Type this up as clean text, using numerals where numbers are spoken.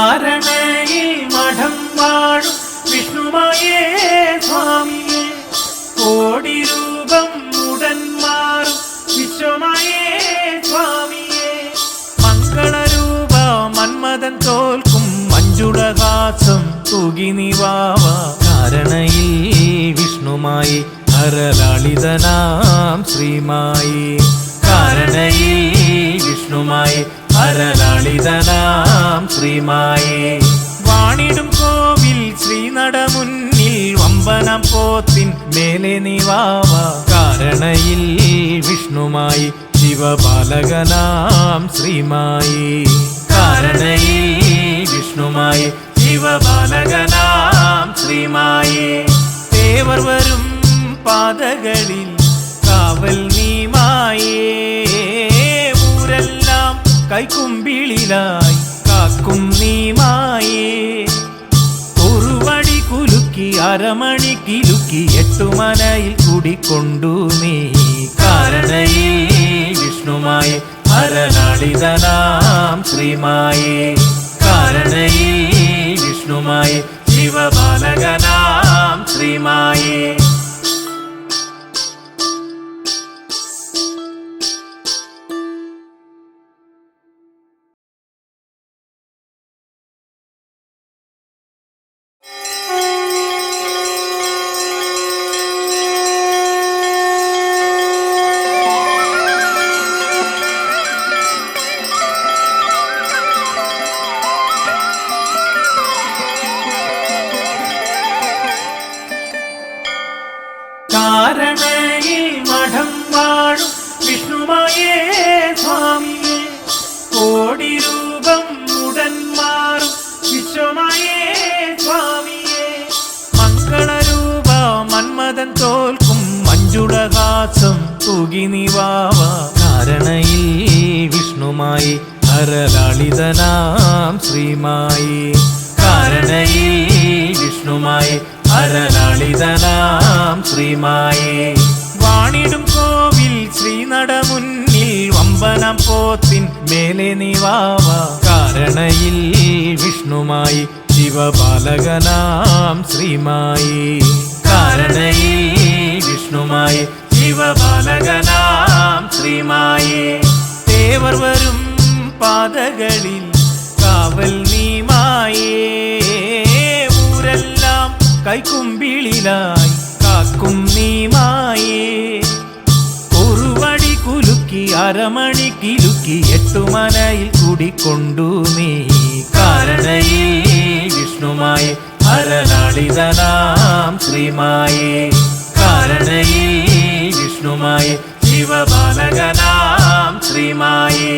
കാരണയിൽ മഠം വാഴും വിഷ്ണുമായേ സ്വാമിയേ, കോടി രൂപം ഉടൻ മാറും വിശ്വമായേ സ്വാമിയേ, മംഗളരൂപ മന്മഥൻ തോൽക്കും മഞ്ജുളഹാസം തൂകി നിവാവ. കാരണയിൽ വിഷ്ണുമായി ഹരലാളിതനാം ശ്രീമായി, കാരണയിൽ വിഷ്ണുമായി ഹരലാളിതനാം ശ്രീമായി, വാണിടും കോവിൽ ശ്രീനട മുന്നിൽ വമ്പനം പോത്തിൻ മേലെ നിവാവ. കാരണയിൽ വിഷ്ണുമായി ശിവബാലകനാം ശ്രീമായി, കാരണയിൽ വിഷ്ണുമായി ശിവബാലകനാം ശ്രീമായി, ദേവർ വരും പാതകളിൽ കാവൽ നീമായേ, ഊരെല്ലാം കൈക്കുമ്പിളിലായി കാക്കും നീമായേ, ഒരുവടി കുലുക്കി അരമണി കിലുക്കി എട്ടുമനയിൽ കുടിക്കൊണ്ടു നീ. കാരണയിൽ വിഷ്ണുമായി ഹരലാളിതനാം ശ്രീമായി, കാരണയിൽ വിഷ്ണുമായി ശിവബാലകനാം ശ്രീമായി. കാരണയിൽ മഠം വാഴും വിഷ്ണുമായേ സ്വാമിയേ, കോടി രൂപം ഉടൻ മാറും വിശ്വമായേ സ്വാമിയേ, മംഗളരൂപ മന്മഥൻ തോൽക്കും മഞ്ജുളഹാസം തൂകി നിവാവ. കാരണയിൽ വിഷ്ണുമായി ഹരലാളിതനാം ശ്രീമായി, കാരണയിൽ വിഷ്ണുമായി ഹരലാളിതനാം ശ്രീമായി, വാണിടും കോവിൽ ശ്രീനട മുന്നിൽ വമ്പനം പോത്തിൻ മേലെ നിവാവ. കാരണയിൽ വിഷ്ണുമായി ശിവബാലകനാം ശ്രീമായി, കാരണയിൽ വിഷ്ണുമായി ശിവബാലകനാം ശ്രീമായി, ദേവർ വരും പാതകളിൽ കാവൽ നീമായേ, ഊരെല്ലാം കൈക്കുമ്പിളിലായി കാക്കും നീമായേ, ഒരുവടി കുലുക്കി അരമണി കിലുക്കി എട്ടുമനയിൽ കുടിക്കൊണ്ടു നീ. കാരണയിൽ വിഷ്ണുമായി ഹരലാളിതനാം ശ്രീമായി, കാരണയിൽ വിഷ്ണുമായി ശിവബാലകനാം ശ്രീമായി.